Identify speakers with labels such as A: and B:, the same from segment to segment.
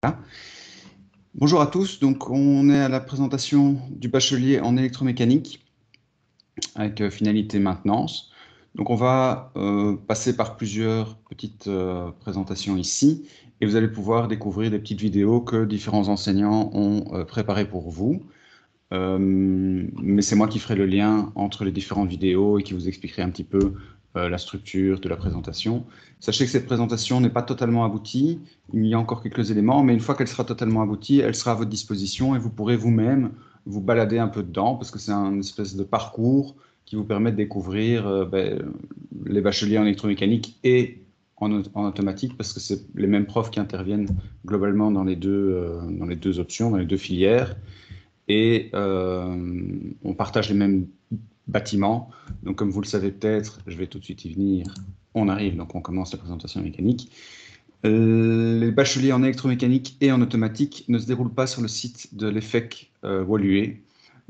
A: Voilà. Bonjour à tous, donc on est à la présentation du bachelier en électromécanique avec finalité maintenance. Donc on va passer par plusieurs petites présentations ici et vous allez pouvoir découvrir des petites vidéos que différents enseignants ont préparées pour vous. Mais c'est moi qui ferai le lien entre les différentes vidéos et qui vous expliquerai un petit peu la structure de la présentation. Sachez que cette présentation n'est pas totalement aboutie, il y a encore quelques éléments, mais une fois qu'elle sera totalement aboutie, elle sera à votre disposition et vous pourrez vous-même vous balader un peu dedans, parce que c'est un espèce de parcours qui vous permet de découvrir les bacheliers en électromécanique et en automatique, parce que c'est les mêmes profs qui interviennent globalement dans les deux options, dans les deux filières. Et on partage les mêmes bâtiments. Donc, comme vous le savez peut-être, je vais tout de suite y venir. On arrive, donc on commence la présentation mécanique. Les bacheliers en électromécanique et en automatique ne se déroulent pas sur le site de l'EFEC Woluwe.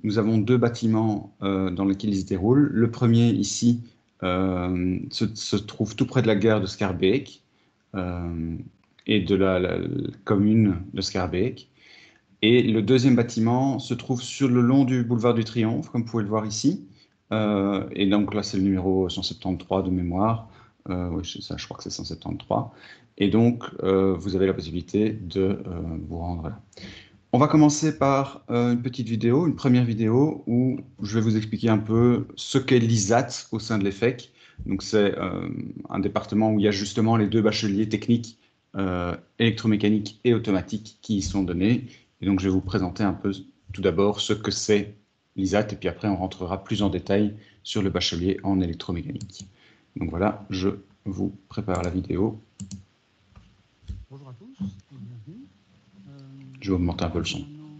A: Nous avons deux bâtiments dans lesquels ils se déroulent. Le premier, ici, se trouve tout près de la gare de Schaerbeek et de la commune de Schaerbeek. Et le deuxième bâtiment se trouve sur le long du boulevard du Triomphe, comme vous pouvez le voir ici. Et donc là, c'est le numéro 173 de mémoire. Oui, ça, je crois que c'est 173. Et donc, vous avez la possibilité de vous rendre là. On va commencer par une petite vidéo, une première vidéo où je vais vous expliquer un peu ce qu'est l'ISAT au sein de l'EFEC. Donc, c'est un département où il y a justement les deux bacheliers techniques, électromécanique et automatique, qui y sont donnés. Et donc, je vais vous présenter un peu tout d'abord ce que c'est l'ISAT, et puis après, on rentrera plus en détail sur le bachelier en électromécanique. Donc voilà, je vous prépare la vidéo.
B: Bonjour à tous et bienvenue.
A: Je vais augmenter un peu le son.
B: Maintenant,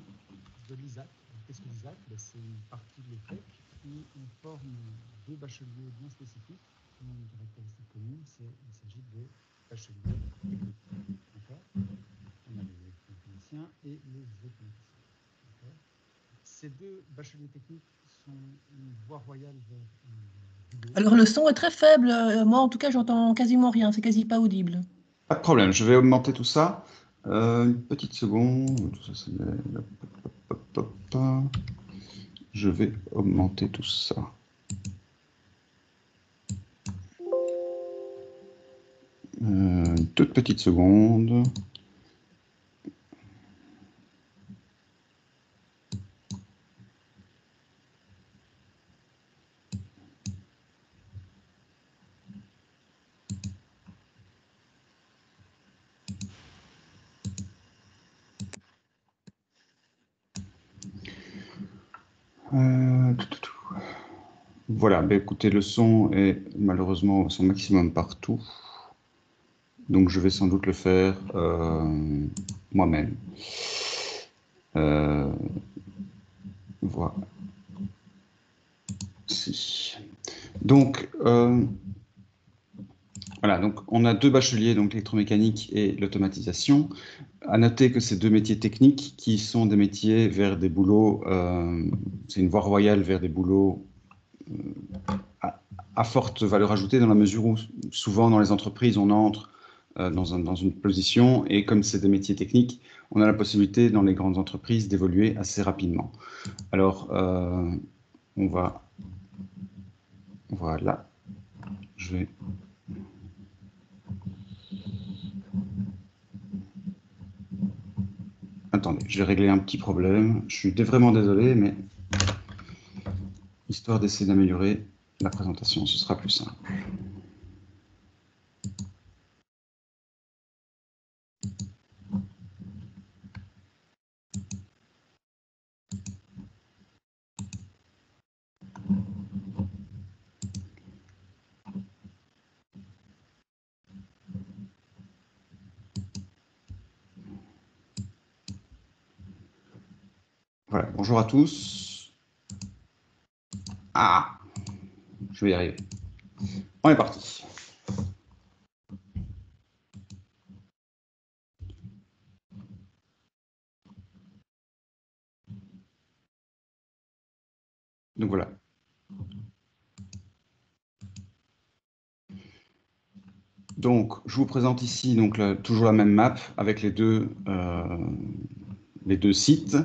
B: de l'ISAT. Qu'est-ce que l'ISAT? C'est une partie de l'EFEC où on forme deux bacheliers bien spécifiques qui ont une caractéristique commune, il s'agit de bacheliers techniques. On a les électromécaniciens et les automaticiens. Ces deux bacheliers techniques sont une voie royale vers une vidéo.
C: Alors le son est très faible. Moi, en tout cas, j'entends quasiment rien. C'est quasi pas audible.
A: Pas de problème, je vais augmenter tout ça. Une petite seconde. Tout ça, je vais augmenter tout ça. Une toute petite seconde. Voilà, bah écoutez, le son est malheureusement au son maximum partout. Donc je vais sans doute le faire moi-même. Voilà. Si. Donc, voilà, donc on a deux bacheliers, donc l'électromécanique et l'automatisation. À noter que ces deux métiers techniques, qui sont des métiers vers des boulots, c'est une voie royale vers des boulots à forte valeur ajoutée, dans la mesure où souvent dans les entreprises, on entre dans une position, et comme c'est des métiers techniques, on a la possibilité dans les grandes entreprises d'évoluer assez rapidement. Alors, on va... Voilà. Je vais... Attendez, je vais régler un petit problème. Je suis vraiment désolé, mais histoire d'essayer d'améliorer la présentation, ce sera plus simple. Voilà, bonjour à tous. Ah, je vais y arriver. On est parti. Donc voilà. Donc, je vous présente ici donc, toujours la même map avec les deux sites.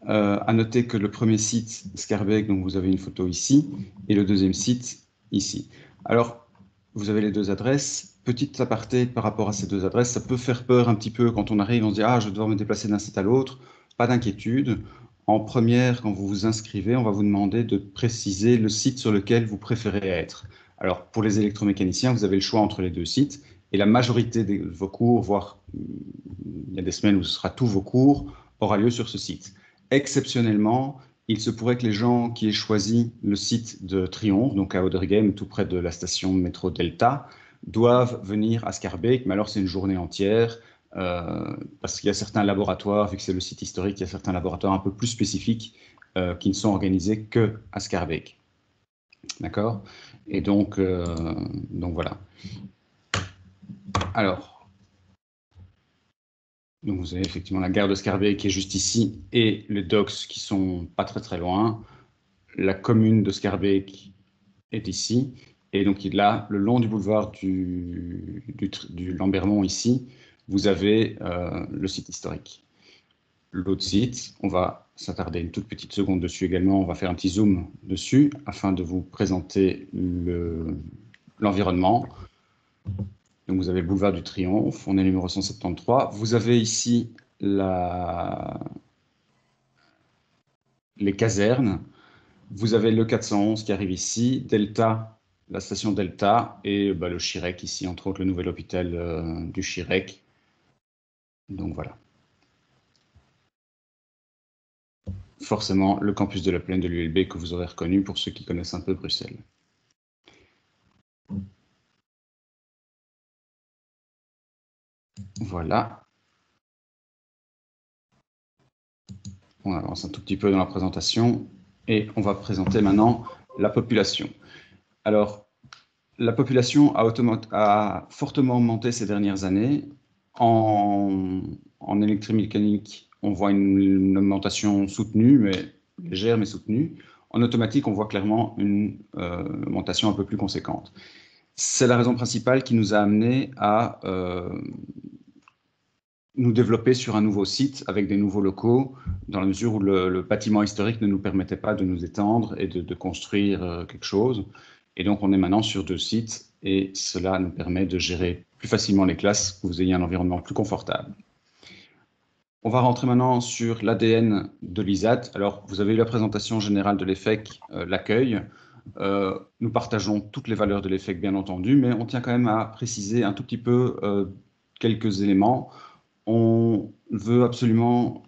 A: À noter que le premier site, Scarbeck, donc vous avez une photo ici, et le deuxième site, ici. Alors, vous avez les deux adresses. Petite aparté par rapport à ces deux adresses, ça peut faire peur un petit peu quand on arrive, on se dit « Ah, je vais devoir me déplacer d'un site à l'autre ». Pas d'inquiétude. En première, quand vous vous inscrivez, on va vous demander de préciser le site sur lequel vous préférez être. Alors, pour les électromécaniciens, vous avez le choix entre les deux sites, et la majorité de vos cours, voire il y a des semaines où ce sera tous vos cours, aura lieu sur ce site. Exceptionnellement, il se pourrait que les gens qui aient choisi le site de Triomphe, donc à Oderghem, tout près de la station métro Delta, doivent venir à Scarbeck, mais alors c'est une journée entière, parce qu'il y a certains laboratoires, vu que c'est le site historique, il y a certains laboratoires un peu plus spécifiques qui ne sont organisés que à Scarbeck. D'accord? Et donc voilà. Alors, donc vous avez effectivement la gare de Scarbeck qui est juste ici et les docks qui sont pas très très loin. La commune de Scarbeck est ici. Et donc là, le long du boulevard du Lambermont ici, vous avez le site historique. L'autre site, on va s'attarder une toute petite seconde dessus également. On va faire un petit zoom dessus afin de vous présenter l'environnement. Donc vous avez le boulevard du Triomphe, on est numéro 173. Vous avez ici les casernes. Vous avez le 411 qui arrive ici, Delta, la station Delta, et le Chirec ici, entre autres le nouvel hôpital du Chirec. Donc voilà. Forcément, le campus de la Plaine de l'ULB que vous aurez reconnu pour ceux qui connaissent un peu Bruxelles. Voilà. On avance un tout petit peu dans la présentation et on va présenter maintenant la population. Alors, la population a fortement augmenté ces dernières années. En électromécanique, on voit une augmentation soutenue, mais légère mais soutenue. En automatique, on voit clairement une augmentation un peu plus conséquente. C'est la raison principale qui nous a amené à nous développer sur un nouveau site avec des nouveaux locaux, dans la mesure où le bâtiment historique ne nous permettait pas de nous étendre et de construire quelque chose. Et donc, on est maintenant sur 2 sites et cela nous permet de gérer plus facilement les classes, que vous ayez un environnement plus confortable. On va rentrer maintenant sur l'ADN de l'ISAT. Alors, vous avez eu la présentation générale de l'EFEC, l'accueil. Nous partageons toutes les valeurs de l'EFEC, bien entendu, mais on tient quand même à préciser un tout petit peu quelques éléments. On veut absolument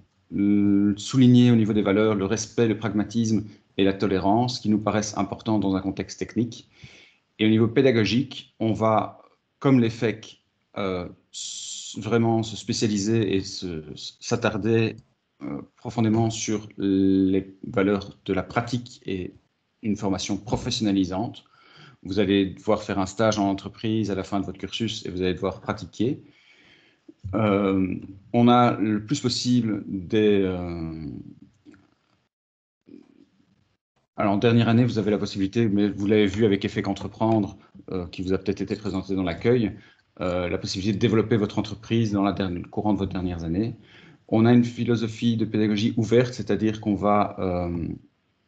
A: souligner au niveau des valeurs le respect, le pragmatisme et la tolérance qui nous paraissent importants dans un contexte technique. Et au niveau pédagogique, on va, comme l'EFEC, vraiment se spécialiser et s'attarder profondément sur les valeurs de la pratique et une formation professionnalisante. Vous allez devoir faire un stage en entreprise à la fin de votre cursus et vous allez devoir pratiquer. On a le plus possible alors, en dernière année, vous avez la possibilité, mais vous l'avez vu avec EFEC Entreprendre, qui vous a peut-être été présenté dans l'accueil, la possibilité de développer votre entreprise dans le courant de votre dernière année. On a une philosophie de pédagogie ouverte, c'est-à-dire qu'on va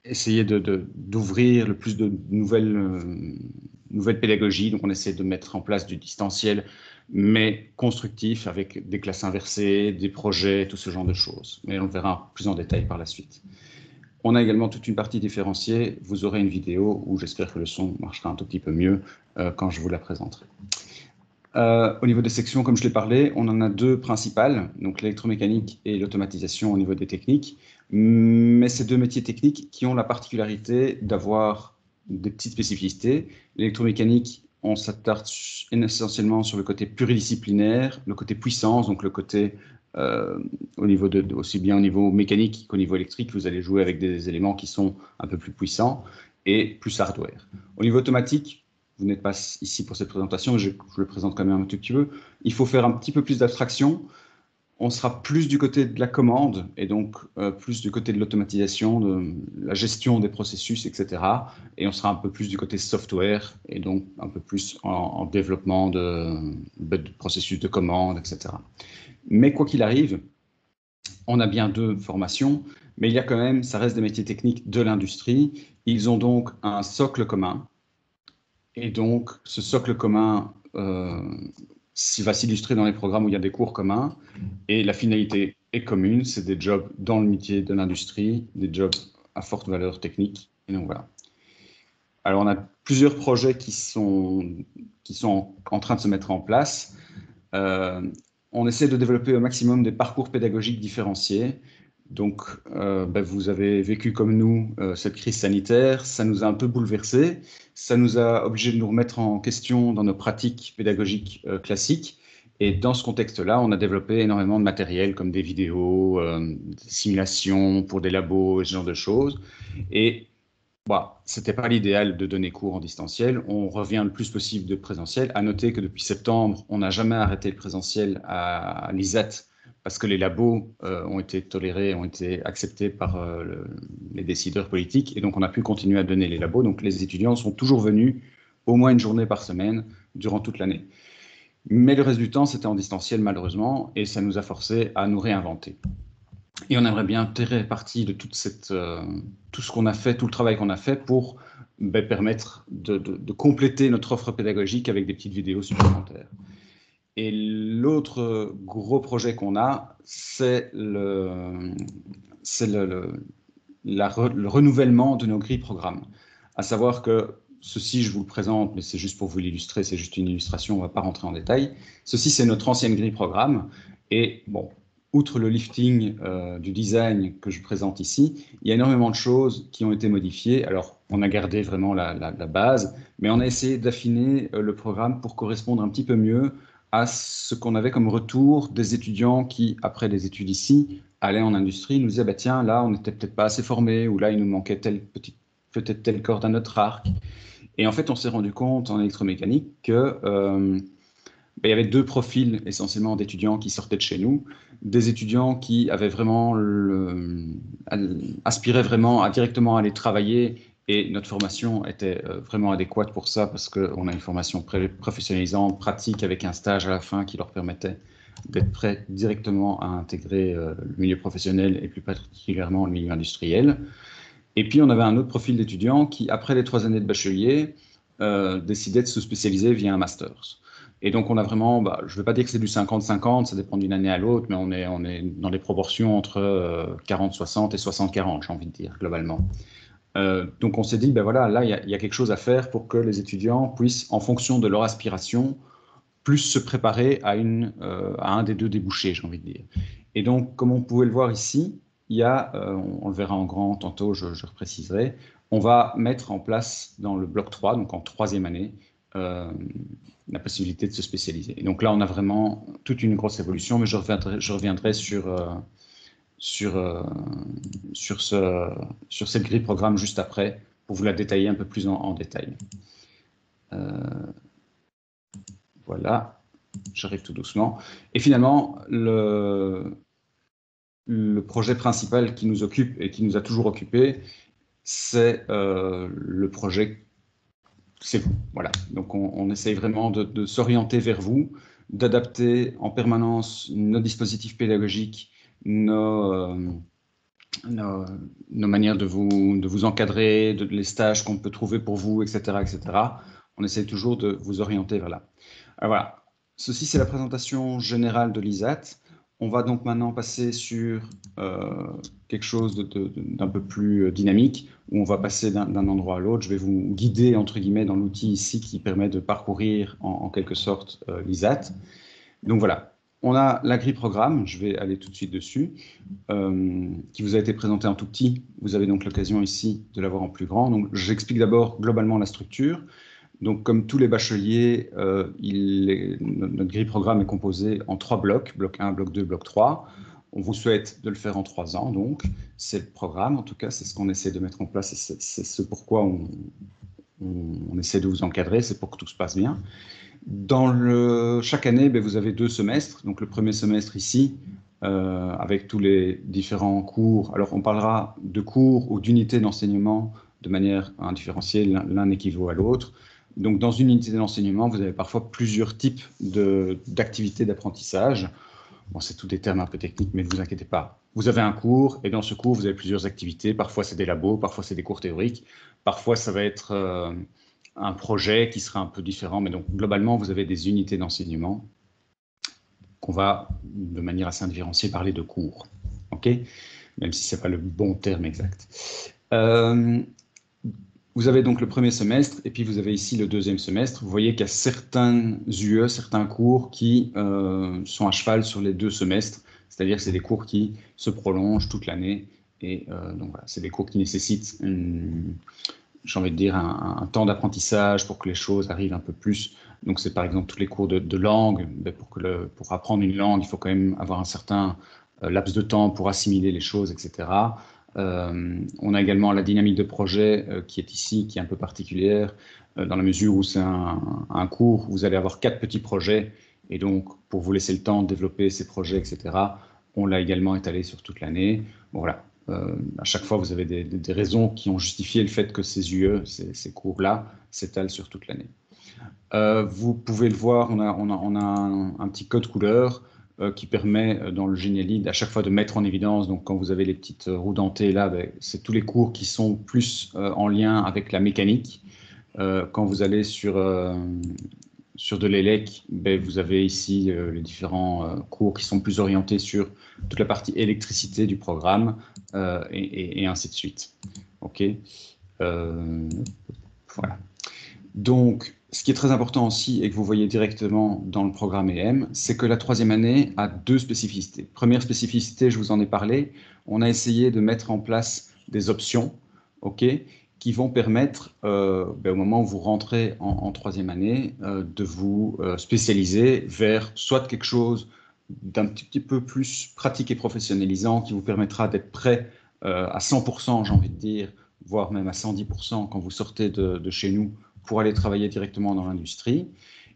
A: essayer d'ouvrir le plus de nouvelles pédagogies. Donc, on essaie de mettre en place du distanciel, mais constructif, avec des classes inversées, des projets, tout ce genre de choses. Mais on le verra plus en détail par la suite. On a également toute une partie différenciée. Vous aurez une vidéo où j'espère que le son marchera un tout petit peu mieux quand je vous la présenterai. Au niveau des sections, comme je l'ai parlé, on en a 2 principales, donc l'électromécanique et l'automatisation au niveau des techniques. Mais ces 2 métiers techniques qui ont la particularité d'avoir des petites spécificités. L'électromécanique, on s'attarde essentiellement sur le côté pluridisciplinaire, le côté puissance, donc le côté au niveau aussi bien au niveau mécanique qu'au niveau électrique, vous allez jouer avec des éléments qui sont un peu plus puissants et plus hardware. Au niveau automatique, vous n'êtes pas ici pour cette présentation, je le présente quand même un tout petit peu, il faut faire un petit peu plus d'abstraction. on sera plus du côté de la commande et donc plus du côté de l'automatisation, de la gestion des processus, etc. Et on sera un peu plus du côté software et donc un peu plus en développement de processus de commande, etc. Mais quoi qu'il arrive, on a bien 2 formations, mais il y a quand même, ça reste des métiers techniques de l'industrie. Ils ont donc un socle commun. Et donc, ce socle commun va s'illustrer dans les programmes où il y a des cours communs. Et la finalité est commune, c'est des jobs dans le métier de l'industrie, des jobs à forte valeur technique. Et donc voilà. Alors, on a plusieurs projets qui sont en train de se mettre en place. On essaie de développer au maximum des parcours pédagogiques différenciés. Donc, vous avez vécu comme nous cette crise sanitaire, ça nous a un peu bouleversés, ça nous a obligés de nous remettre en question dans nos pratiques pédagogiques classiques. Et dans ce contexte-là, on a développé énormément de matériel comme des vidéos, des simulations pour des labos et ce genre de choses. Et ce n'était pas l'idéal de donner cours en distanciel. On revient le plus possible de présentiel. À noter que depuis septembre, on n'a jamais arrêté le présentiel à l'ISAT parce que les labos ont été tolérés, ont été acceptés par les décideurs politiques. Et donc, on a pu continuer à donner les labos. Donc, les étudiants sont toujours venus au moins une journée par semaine durant toute l'année. Mais le reste du temps, c'était en distanciel, malheureusement, et ça nous a forcés à nous réinventer. Et on aimerait bien tirer parti de tout ce qu'on a fait, tout le travail qu'on a fait pour permettre de compléter notre offre pédagogique avec des petites vidéos supplémentaires. Et l'autre gros projet qu'on a, c'est le renouvellement de nos grilles programmes. À savoir que ceci, je vous le présente, mais c'est juste pour vous l'illustrer, c'est juste une illustration, on ne va pas rentrer en détail. Ceci, c'est notre ancienne grille programme. Et bon, outre le lifting du design que je présente ici, il y a énormément de choses qui ont été modifiées. Alors, on a gardé vraiment la base, mais on a essayé d'affiner le programme pour correspondre un petit peu mieux à ce qu'on avait comme retour des étudiants qui, après les études ici, allaient en industrie, nous disaient, tiens, là, on n'était peut-être pas assez formés, ou là, il nous manquait peut-être telle corde à notre arc. Et en fait, on s'est rendu compte en électromécanique que il y avait 2 profils essentiellement d'étudiants qui sortaient de chez nous. Des étudiants qui avaient vraiment aspiraient vraiment à directement aller travailler, et notre formation était vraiment adéquate pour ça parce qu'on a une formation professionnalisante, pratique, avec un stage à la fin qui leur permettait d'être prêts directement à intégrer le milieu professionnel et plus particulièrement le milieu industriel. Et puis on avait un autre profil d'étudiants qui, après les 3 années de bachelier, décidaient de se spécialiser via un master. Et donc, on a vraiment, je ne veux pas dire que c'est du 50-50, ça dépend d'une année à l'autre, mais on est dans les proportions entre 40-60 et 60-40, j'ai envie de dire, globalement. Donc, on s'est dit, voilà, là, il y a quelque chose à faire pour que les étudiants puissent, en fonction de leur aspiration, plus se préparer à un des 2 débouchés, j'ai envie de dire. Et donc, comme on pouvait le voir ici, il y a, on le verra en grand tantôt, je repréciserai, on va mettre en place dans le bloc 3, donc en 3e année, la possibilité de se spécialiser. Et donc là, on a vraiment toute une grosse évolution, mais je reviendrai sur cette grille programme juste après, pour vous la détailler un peu plus en détail. Voilà, j'arrive tout doucement. Et finalement, le projet principal qui nous occupe et qui nous a toujours occupé, c'est le projet c'est vous. Voilà. Donc, on essaye vraiment de s'orienter vers vous, d'adapter en permanence nos dispositifs pédagogiques, nos manières de vous encadrer, les stages qu'on peut trouver pour vous, etc., etc. On essaye toujours de vous orienter vers là. Alors voilà. Ceci, c'est la présentation générale de l'ISAT. On va donc maintenant passer sur quelque chose d'un peu plus dynamique, où on va passer d'un endroit à l'autre. Je vais vous guider, entre guillemets, dans l'outil ici qui permet de parcourir en quelque sorte l'ISAT. Donc voilà, on a la grille programme, je vais aller tout de suite dessus, qui vous a été présenté en tout petit. Vous avez donc l'occasion ici de l'avoir en plus grand. Donc j'explique d'abord globalement la structure. Donc, comme tous les bacheliers, notre grille programme est composée en 3 blocs, bloc 1, bloc 2, bloc 3. On vous souhaite de le faire en 3 ans, donc c'est le programme, en tout cas, c'est ce qu'on essaie de mettre en place, et c'est ce pourquoi on essaie de vous encadrer, c'est pour que tout se passe bien. Chaque année, vous avez 2 semestres. Donc, le premier semestre ici, avec tous les différents cours. Alors, on parlera de cours ou d'unités d'enseignement de manière indifférenciée, l'un équivaut à l'autre. Donc, dans une unité d'enseignement, vous avez parfois plusieurs types d'activités d'apprentissage. Bon, c'est tous des termes un peu techniques, mais ne vous inquiétez pas. Vous avez un cours, et dans ce cours, vous avez plusieurs activités. Parfois, c'est des labos, parfois, c'est des cours théoriques. Parfois, ça va être un projet qui sera un peu différent. Mais donc, globalement, vous avez des unités d'enseignement qu'on va, de manière assez indifférenciée, parler de cours. OK ? Même si ce n'est pas le bon terme exact. Vous avez donc le premier semestre, et puis vous avez ici le deuxième semestre. Vous voyez qu'il y a certains UE, certains cours qui sont à cheval sur les 2 semestres, c'est-à-dire que c'est des cours qui se prolongent toute l'année, et donc voilà, c'est des cours qui nécessitent, j'ai envie de dire, un temps d'apprentissage pour que les choses arrivent un peu plus. Donc c'est par exemple tous les cours de langue. Pour apprendre une langue, il faut quand même avoir un certain laps de temps pour assimiler les choses, etc. On a également la dynamique de projet qui est ici, qui est un peu particulière, dans la mesure où c'est un cours où vous allez avoir 4 petits projets, et donc pour vous laisser le temps de développer ces projets, etc., on l'a également étalé sur toute l'année. Bon, voilà. À chaque fois, vous avez des raisons qui ont justifié le fait que ces UE, ces cours-là, s'étalent sur toute l'année. Vous pouvez le voir, on a un petit code couleur qui permet dans le Génie Lead à chaque fois de mettre en évidence. Donc quand vous avez les petites roues dentées là, c'est tous les cours qui sont plus en lien avec la mécanique. Quand vous allez sur de l'élec, vous avez ici les différents cours qui sont plus orientés sur toute la partie électricité du programme et ainsi de suite. OK. Voilà. Donc, ce qui est très important aussi et que vous voyez directement dans le programme EM, c'est que la 3e année a 2 spécificités. Première spécificité, je vous en ai parlé, on a essayé de mettre en place des options, OK, qui vont permettre, au moment où vous rentrez en 3e année, de vous spécialiser vers soit quelque chose d'un petit peu plus pratique et professionnalisant qui vous permettra d'être prêt à 100%, j'ai envie de dire, voire même à 110% quand vous sortez de chez nous pour aller travailler directement dans l'industrie.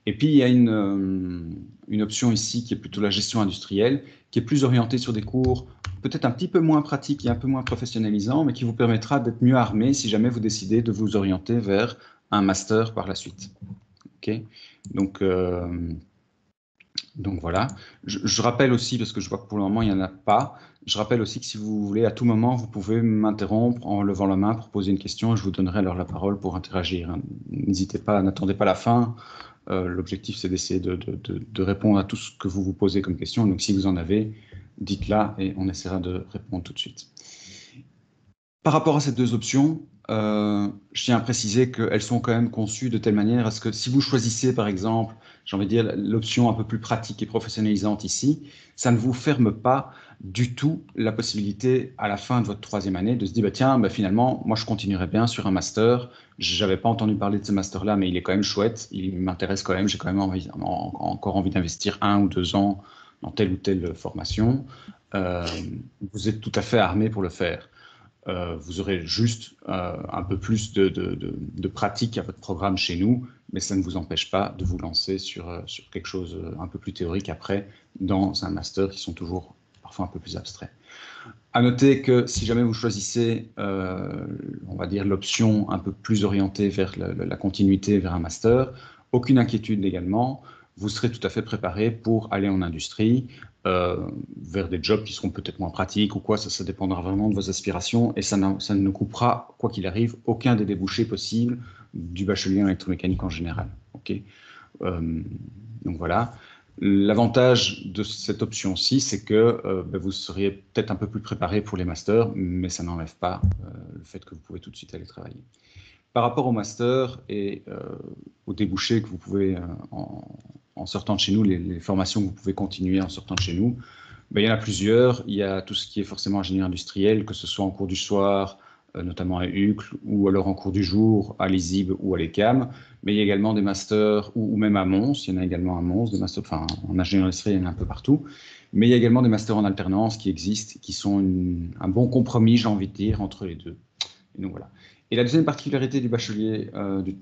A: Et puis, il y a une option ici qui est plutôt la gestion industrielle, qui est plus orientée sur des cours peut-être un petit peu moins pratiques et un peu moins professionnalisants, mais qui vous permettra d'être mieux armé si jamais vous décidez de vous orienter vers un master par la suite. OK ? Donc voilà. Je rappelle aussi, parce que je vois que pour le moment, il n'y en a pas, je rappelle aussi que si vous voulez, à tout moment, vous pouvez m'interrompre en levant la main pour poser une question et je vous donnerai alors la parole pour interagir. N'hésitez pas, n'attendez pas la fin. L'objectif, c'est d'essayer de répondre à tout ce que vous vous posez comme question. Donc, si vous en avez, dites-la et on essaiera de répondre tout de suite. Par rapport à ces 2 options, je tiens à préciser qu'elles sont quand même conçues de telle manière à ce que si vous choisissez, par exemple, j'ai envie de dire l'option un peu plus pratique et professionnalisante ici, ça ne vous ferme pas du tout la possibilité à la fin de votre 3e année de se dire, tiens, finalement, moi je continuerai bien sur un master, j'avais pas entendu parler de ce master-là, mais il est quand même chouette, il m'intéresse quand même, j'ai quand même encore envie d'investir 1 ou 2 ans dans telle ou telle formation. Vous êtes tout à fait armé pour le faire. Vous aurez juste un peu plus de pratique à votre programme chez nous, mais ça ne vous empêche pas de vous lancer sur quelque chose un peu plus théorique après, dans un master qui sont toujours parfois un peu plus abstraits. À noter que si jamais vous choisissez, on va dire, l'option un peu plus orientée vers la continuité, vers un master, aucune inquiétude également, vous serez tout à fait préparé pour aller en industrie, vers des jobs qui seront peut-être moins pratiques ou quoi, ça dépendra vraiment de vos aspirations et ça ne coupera, quoi qu'il arrive, aucun des débouchés possibles du bachelier en électromécanique en général. Okay, donc voilà. L'avantage de cette option-ci, c'est que vous seriez peut-être un peu plus préparé pour les masters, mais ça n'enlève pas le fait que vous pouvez tout de suite aller travailler. Par rapport au master et aux débouchés que vous pouvez, en sortant de chez nous, les formations que vous pouvez continuer en sortant de chez nous, il y en a plusieurs. Il y a tout ce qui est forcément ingénieur industriel, que ce soit en cours du soir, notamment à UCL, ou alors en cours du jour, à l'ISIB ou à l'ECAM. Mais il y a également des masters, ou même à Mons, il y en a également à Mons, des masters, enfin en ingénieur industriel, il y en a un peu partout. Mais il y a également des masters en alternance qui existent, qui sont un bon compromis, j'ai envie de dire, entre les deux. Et donc voilà. Et la deuxième particularité du bachelier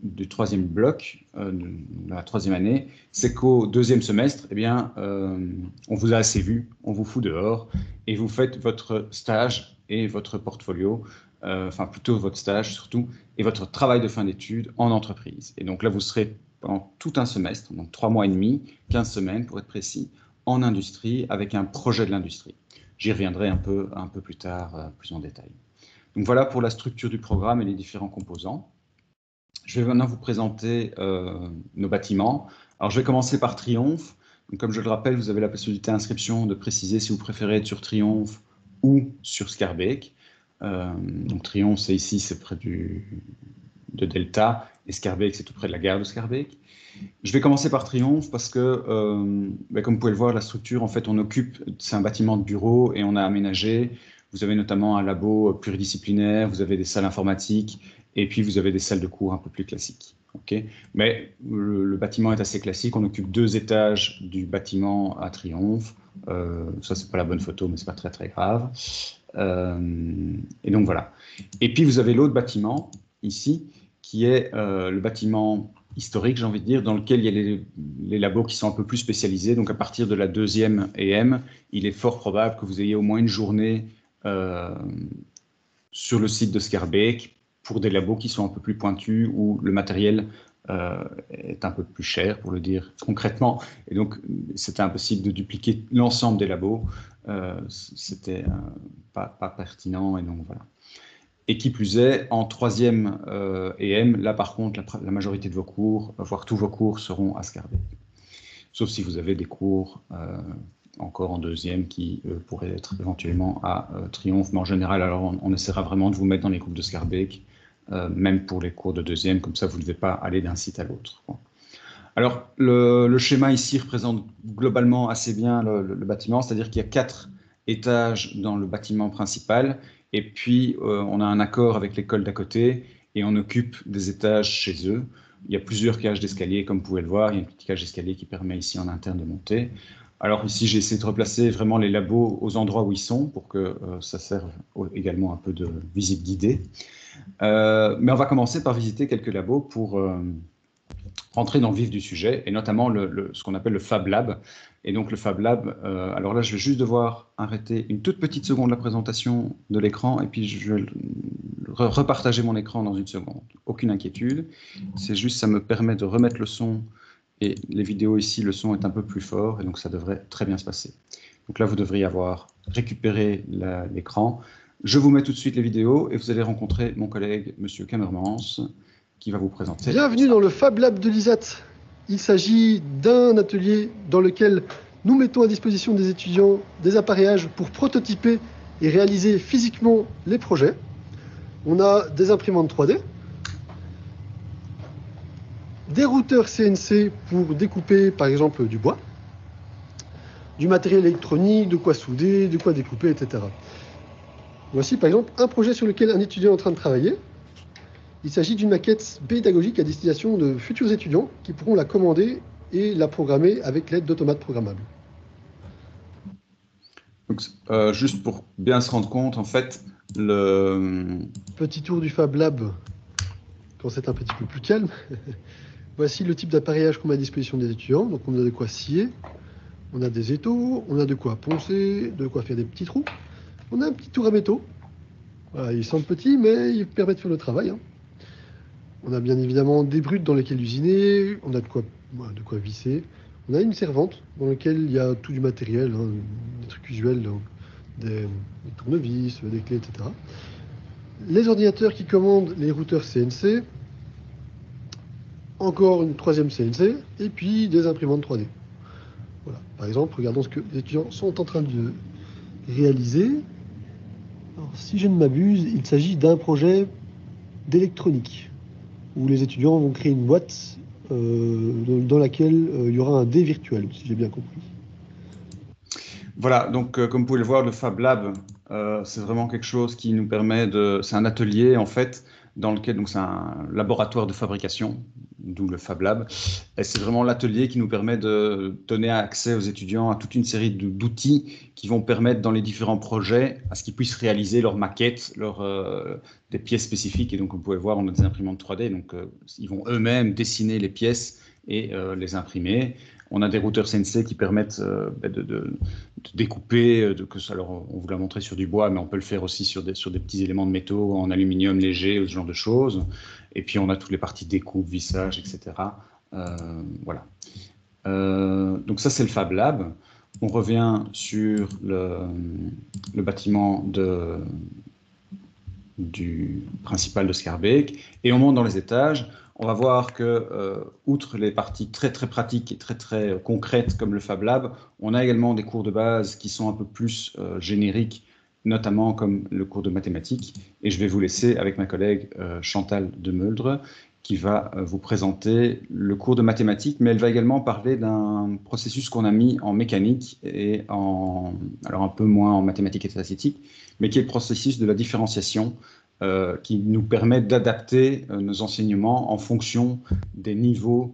A: du troisième bloc, de la troisième année, c'est qu'au deuxième semestre, eh bien, on vous a assez vu, on vous fout dehors et vous faites votre stage et votre portfolio, enfin plutôt votre stage surtout, et votre travail de fin d'études en entreprise. Et donc là, vous serez pendant tout un semestre, donc 3 mois et demi, 15 semaines pour être précis, en industrie avec un projet de l'industrie. J'y reviendrai un peu plus tard, plus en détail. Donc voilà pour la structure du programme et les différents composants. Je vais maintenant vous présenter nos bâtiments. Alors je vais commencer par Triomphe. Donc, comme je le rappelle, vous avez la possibilité d'inscription de préciser si vous préférez être sur Triomphe ou sur Schaerbeek. Donc Triomphe, c'est ici, c'est près de Delta, et Schaerbeek, c'est tout près de la gare de Schaerbeek. Je vais commencer par Triomphe parce que, comme vous pouvez le voir, la structure, en fait, c'est un bâtiment de bureau et on a aménagé. Vous avez notamment un labo pluridisciplinaire, vous avez des salles informatiques et puis vous avez des salles de cours un peu plus classiques. Okay, mais le bâtiment est assez classique. On occupe 2 étages du bâtiment à Triomphe. Ça, c'est pas la bonne photo, mais c'est pas très très grave. Et donc voilà. Et puis vous avez l'autre bâtiment ici, qui est le bâtiment historique, j'ai envie de dire, dans lequel il y a les labos qui sont un peu plus spécialisés. Donc à partir de la 2e EM, il est fort probable que vous ayez au moins une journée sur le site de Schaerbeek pour des labos qui sont un peu plus pointus, où le matériel est un peu plus cher, pour le dire concrètement. Et donc, c'était impossible de dupliquer l'ensemble des labos. C'était pas pertinent, et donc voilà. Et qui plus est, en 3e EM, là par contre, la majorité de vos cours, voire tous vos cours, seront à Schaerbeek. Sauf si vous avez des cours encore en 2e qui pourraient être éventuellement à Triomphe. Mais en général, alors on essaiera vraiment de vous mettre dans les groupes de Schaerbeek, même pour les cours de 2e, comme ça vous ne devez pas aller d'un site à l'autre. Alors, le schéma ici représente globalement assez bien le bâtiment, c'est-à-dire qu'il y a 4 étages dans le bâtiment principal, et puis on a un accord avec l'école d'à côté, et on occupe des étages chez eux. Il y a plusieurs cages d'escalier, comme vous pouvez le voir. Il y a une petite cage d'escalier qui permet ici en interne de monter. Alors ici, j'ai essayé de replacer vraiment les labos aux endroits où ils sont, pour que ça serve également un peu de visite guidée. Mais on va commencer par visiter quelques labos pour rentrer dans le vif du sujet, et notamment ce qu'on appelle le Fab Lab. Et donc le Fab Lab, alors là je vais juste devoir arrêter une toute petite seconde la présentation de l'écran, et puis je vais repartager mon écran dans une seconde. Aucune inquiétude, c'est juste ça me permet de remettre le son, et les vidéos ici, le son est un peu plus fort, et donc ça devrait très bien se passer. Donc là vous devriez avoir récupéré l'écran. Je vous mets tout de suite les vidéos, et vous allez rencontrer mon collègue, Monsieur Kammermans, qui va vous présenter.
D: Bienvenue dans le Fab Lab de l'ISAT. Il s'agit d'un atelier dans lequel nous mettons à disposition des étudiants des appareillages pour prototyper et réaliser physiquement les projets. On a des imprimantes 3D, des routeurs CNC pour découper par exemple du bois, du matériel électronique, de quoi souder, de quoi découper, etc. Voici par exemple un projet sur lequel un étudiant est en train de travailler. Il s'agit d'une maquette pédagogique à destination de futurs étudiants qui pourront la commander et la programmer avec l'aide d'automates programmables.
A: Donc, juste pour bien se rendre compte, en fait,
D: Petit tour du Fab Lab quand c'est un petit peu plus calme. Voici le type d'appareillage qu'on met à disposition des étudiants. Donc on a de quoi scier, on a des étaux, on a de quoi poncer, de quoi faire des petits trous. On a un petit tour à métaux. Voilà, il semble petit, mais il permet de faire le travail. On a bien évidemment des brutes dans lesquelles usiner, on a de quoi visser. On a une servante dans laquelle il y a tout du matériel, des trucs usuels, des tournevis, des clés, etc. Les ordinateurs qui commandent les routeurs CNC, encore une 3e CNC, et puis des imprimantes 3D. Voilà. Par exemple, regardons ce que les étudiants sont en train de réaliser. Alors, si je ne m'abuse, il s'agit d'un projet d'électronique, où les étudiants vont créer une boîte dans laquelle il y aura un dé virtuel, si j'ai bien compris.
A: Voilà, donc comme vous pouvez le voir, le Fab Lab, c'est vraiment quelque chose qui nous permet de... C'est un atelier, en fait, dans lequel... Donc c'est un laboratoire de fabrication, d'où le Fab Lab. Et c'est vraiment l'atelier qui nous permet de donner accès aux étudiants à toute une série d'outils qui vont permettre dans les différents projets à ce qu'ils puissent réaliser leurs maquettes, des pièces spécifiques. Et donc, vous pouvez voir, on a des imprimantes 3D, donc ils vont eux-mêmes dessiner les pièces et les imprimer. On a des routeurs CNC qui permettent de découper, alors on vous l'a montré sur du bois, mais on peut le faire aussi sur des petits éléments de métaux en aluminium léger, ce genre de choses. Et puis on a toutes les parties découpe, vissage, etc. Voilà. Donc ça, c'est le Fab Lab. On revient sur le bâtiment du principal de Schaerbeek et on monte dans les étages. On va voir que, outre les parties très très pratiques et très très concrètes comme le Fab Lab, on a également des cours de base qui sont un peu plus génériques, notamment comme le cours de mathématiques. Et je vais vous laisser avec ma collègue Chantal Demuldre qui va vous présenter le cours de mathématiques, mais elle va également parler d'un processus qu'on a mis en mécanique et alors un peu moins en mathématiques et statistiques, mais qui est le processus de la différenciation, qui nous permet d'adapter nos enseignements en fonction des niveaux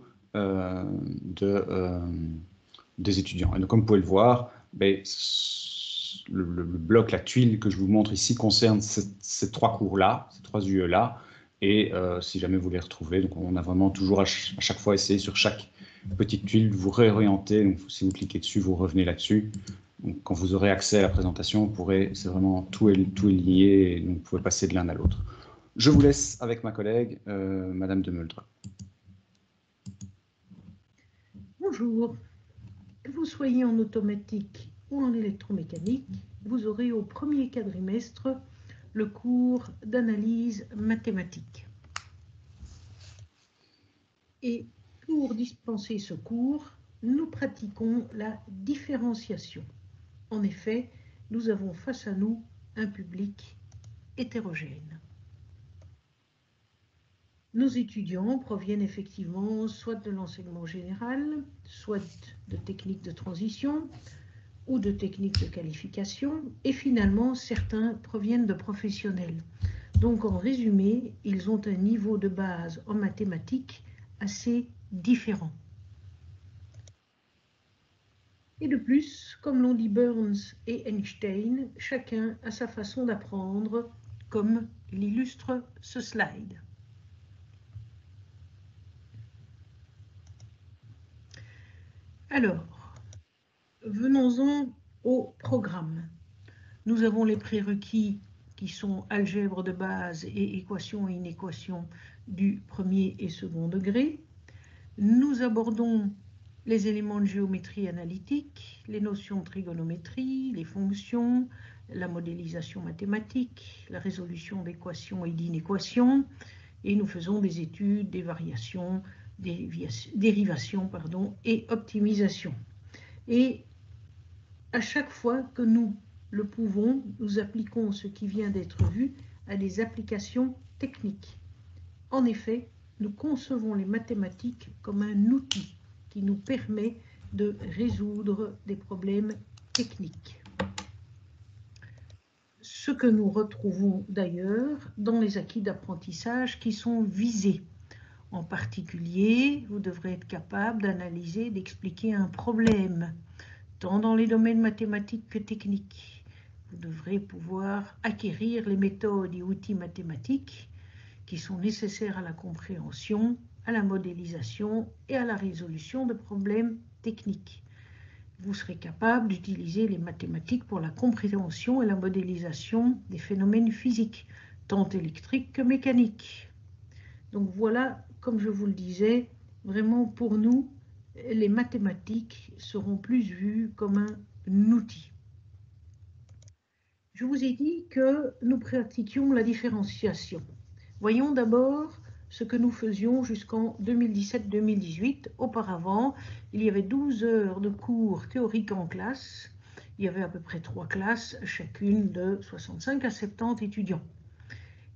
A: des étudiants. Et donc, comme vous pouvez le voir, le bloc, la tuile que je vous montre ici concerne ces trois cours-là, ces trois UE-là, et si jamais vous les retrouvez, donc on a vraiment toujours à chaque fois essayé sur chaque petite tuile de vous réorienter. Donc, si vous cliquez dessus, vous revenez là-dessus. Donc, quand vous aurez accès à la présentation, c'est vraiment tout est lié, et donc vous pouvez passer de l'un à l'autre. Je vous laisse avec ma collègue, Madame Demuldre.
E: Bonjour. Que vous soyez en automatique ou en électromécanique, vous aurez au premier quadrimestre le cours d'analyse mathématique. Et pour dispenser ce cours, nous pratiquons la différenciation. En effet, nous avons face à nous un public hétérogène. Nos étudiants proviennent effectivement soit de l'enseignement général, soit de techniques de transition ou de techniques de qualification, et finalement certains proviennent de professionnels. Donc en résumé, ils ont un niveau de base en mathématiques assez différent. Et de plus, comme l'ont dit Burns et Einstein, chacun a sa façon d'apprendre, comme l'illustre ce slide. Alors, venons-en au programme. Nous avons les prérequis qui sont algèbre de base et équations et inéquations du premier et second degré. Nous abordons les éléments de géométrie analytique, les notions de trigonométrie, les fonctions, la modélisation mathématique, la résolution d'équations et d'inéquations, et nous faisons des études des variations, dérivations et optimisation. Et à chaque fois que nous le pouvons, nous appliquons ce qui vient d'être vu à des applications techniques. En effet, nous concevons les mathématiques comme un outil qui nous permet de résoudre des problèmes techniques. Ce que nous retrouvons d'ailleurs dans les acquis d'apprentissage qui sont visés. En particulier, vous devrez être capable d'analyser, d'expliquer un problème, tant dans les domaines mathématiques que techniques. Vous devrez pouvoir acquérir les méthodes et outils mathématiques qui sont nécessaires à la compréhension, à la modélisation et à la résolution de problèmes techniques. Vous serez capable d'utiliser les mathématiques pour la compréhension et la modélisation des phénomènes physiques, tant électriques que mécaniques. Donc voilà, comme je vous le disais, vraiment pour nous, les mathématiques seront plus vues comme un outil. Je vous ai dit que nous pratiquions la différenciation. Voyons d'abord ce que nous faisions jusqu'en 2017-2018. Auparavant, il y avait 12 heures de cours théoriques en classe. Il y avait à peu près 3 classes, chacune de 65 à 70 étudiants.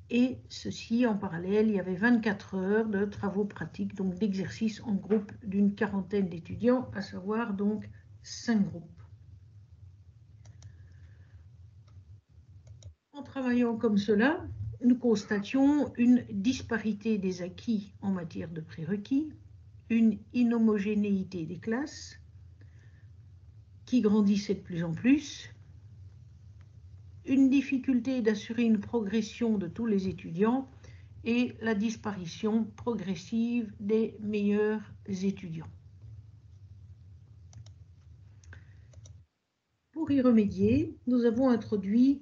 E: Et ceci, en parallèle, il y avait 24 heures de travaux pratiques, donc d'exercices en groupe d'une quarantaine d'étudiants, à savoir donc 5 groupes. En travaillant comme cela, nous constations une disparité des acquis en matière de prérequis, une inhomogénéité des classes qui grandissait de plus en plus, une difficulté d'assurer une progression de tous les étudiants et la disparition progressive des meilleurs étudiants. Pour y remédier, nous avons introduit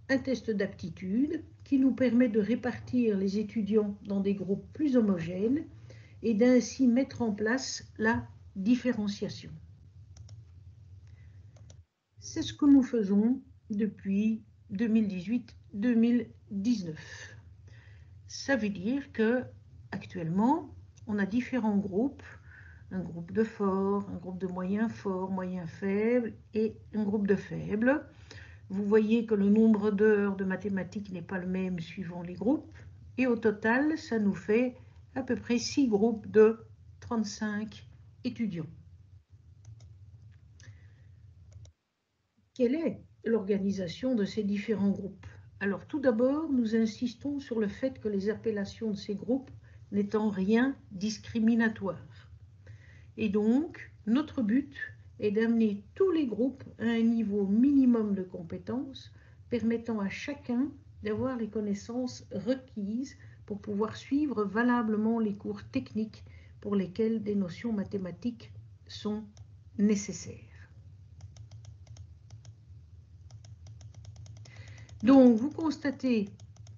E: un test d'aptitude qui nous permet de répartir les étudiants dans des groupes plus homogènes et d'ainsi mettre en place la différenciation. C'est ce que nous faisons depuis 2018-2019. Ça veut dire que actuellement, on a différents groupes, un groupe de forts, un groupe de moyens forts, moyens faibles et un groupe de faibles. Vous voyez que le nombre d'heures de mathématiques n'est pas le même suivant les groupes. Et au total, ça nous fait à peu près 6 groupes de 35 étudiants. Quelle est l'organisation de ces différents groupes? Alors tout d'abord, nous insistons sur le fait que les appellations de ces groupes n'est en rien discriminatoire. Et donc, notre but est d'amener tous les groupes à un niveau minimum de compétences permettant à chacun d'avoir les connaissances requises pour pouvoir suivre valablement les cours techniques pour lesquels des notions mathématiques sont nécessaires. Donc, vous constatez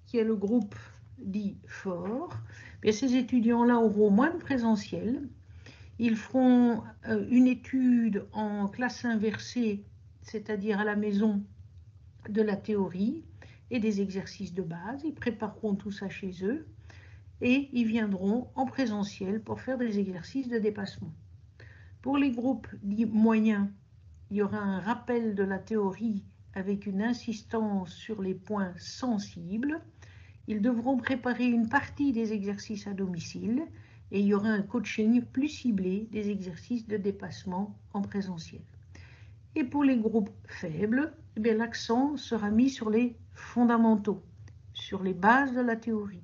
E: qu'il y a le groupe dit fort. Bien, ces étudiants-là auront moins de présentiel. Ils feront une étude en classe inversée, c'est-à-dire à la maison, de la théorie et des exercices de base. Ils prépareront tout ça chez eux et ils viendront en présentiel pour faire des exercices de dépassement. Pour les groupes dits moyens, il y aura un rappel de la théorie avec une insistance sur les points sensibles. Ils devront préparer une partie des exercices à domicile et il y aura un coaching plus ciblé des exercices de dépassement en présentiel. Et pour les groupes faibles, l'accent sera mis sur les fondamentaux, sur les bases de la théorie.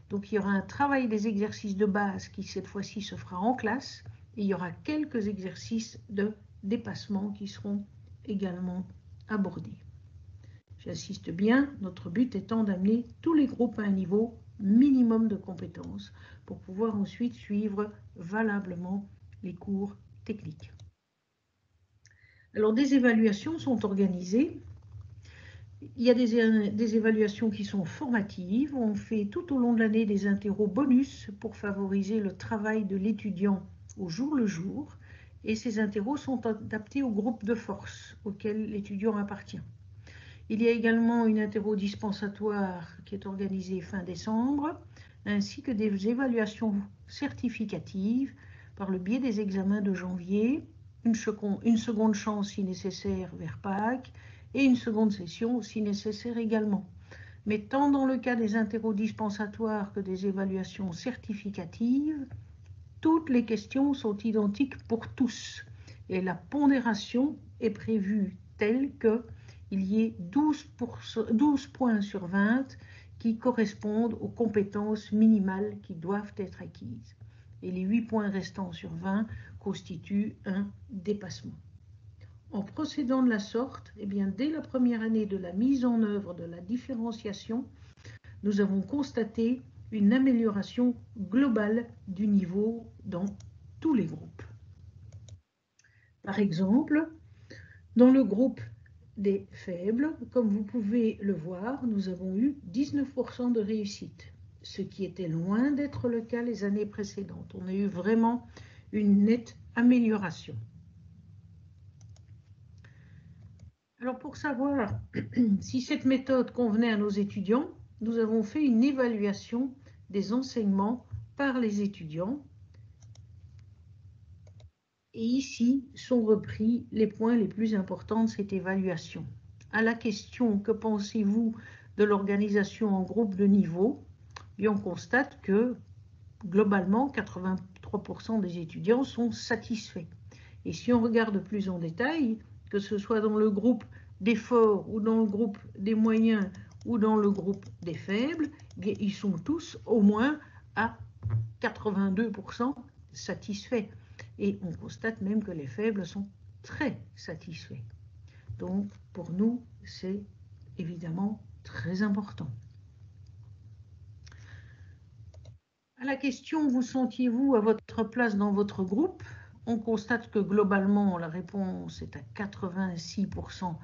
E: Donc il y aura un travail des exercices de base qui cette fois-ci se fera en classe et il y aura quelques exercices de dépassement qui seront également abordés. J'insiste bien, notre but étant d'amener tous les groupes à un niveau minimum de compétences pour pouvoir ensuite suivre valablement les cours techniques. Alors, des évaluations sont organisées. Il y a des évaluations qui sont formatives. On fait tout au long de l'année des interros bonus pour favoriser le travail de l'étudiant au jour le jour. Et ces interros sont adaptés au groupe de force auquel l'étudiant appartient. Il y a également une interro dispensatoire qui est organisée fin décembre, ainsi que des évaluations certificatives par le biais des examens de janvier, une seconde chance si nécessaire vers Pâques et une seconde session si nécessaire également. Mais tant dans le cas des interros dispensatoires que des évaluations certificatives, toutes les questions sont identiques pour tous et la pondération est prévue telle que il y ait 12 points sur 20 qui correspondent aux compétences minimales qui doivent être acquises. Et les 8 points restants sur 20 constituent un dépassement. En procédant de la sorte, dès la première année de la mise en œuvre de la différenciation, nous avons constaté une amélioration globale du niveau dans tous les groupes. Par exemple, dans le groupe des faibles, comme vous pouvez le voir, nous avons eu 19% de réussite, ce qui était loin d'être le cas les années précédentes. On a eu vraiment une nette amélioration. Alors pour savoir si cette méthode convenait à nos étudiants, nous avons fait une évaluation des enseignements par les étudiants. Et ici sont repris les points les plus importants de cette évaluation. À la question « Que pensez-vous de l'organisation en groupe de niveau ?» on constate que globalement 83% des étudiants sont satisfaits. Et si on regarde plus en détail, que ce soit dans le groupe des forts ou dans le groupe des moyens ou dans le groupe des faibles, ils sont tous au moins à 82% satisfaits. Et on constate même que les faibles sont très satisfaits. Donc, pour nous, c'est évidemment très important. À la question, vous sentiez-vous à votre place dans votre groupe? On constate que globalement, la réponse est à 86%